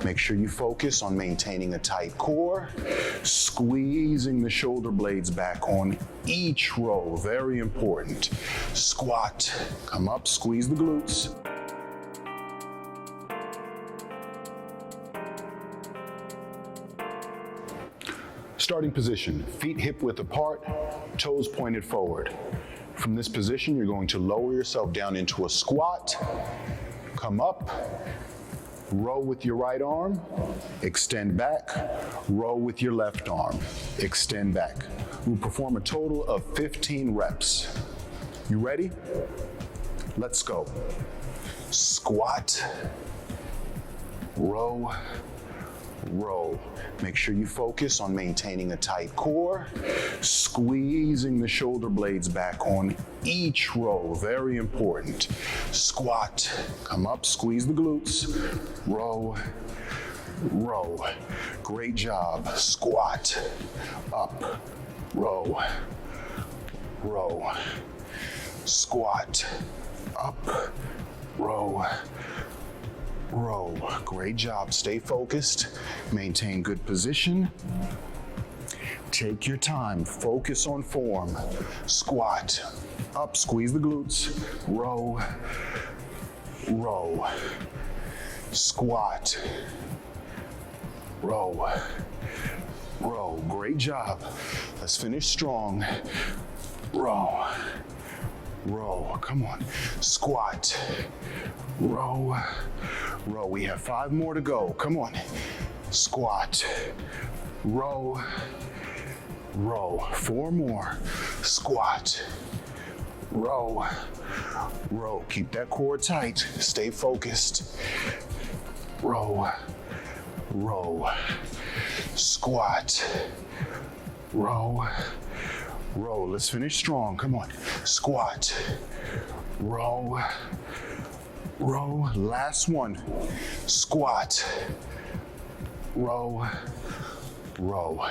Make sure you focus on maintaining a tight core, squeezing the shoulder blades back on each row, very important. Squat, come up, squeeze the glutes. Starting position, feet hip width apart, toes pointed forward. From this position, you're going to lower yourself down into a squat, come up, row with your right arm, extend back, row with your left arm, extend back. We'll perform a total of 15 reps. You ready? Let's go. Squat, row, row. Make sure you focus on maintaining a tight core, squeezing the shoulder blades back on each row, very important. Squat, come up, squeeze the glutes, row, row. Great job. Squat, up, row, row. Squat, up, row, row. Great job. Stay focused. Maintain good position. Take your time. Focus on form. Squat. Up. Squeeze the glutes. Row. Row. Squat. Row. Row. Great job. Let's finish strong. Row. Row. Come on. Squat. Row. Row. We have 5 more to go. Come on. Squat. Row. Row. 4 more. Squat. Row. Row. Keep that core tight. Stay focused. Row. Row. Squat. Row. Row. Let's finish strong. Come on. Squat. Row. Row. Last one. Squat. Row. Row.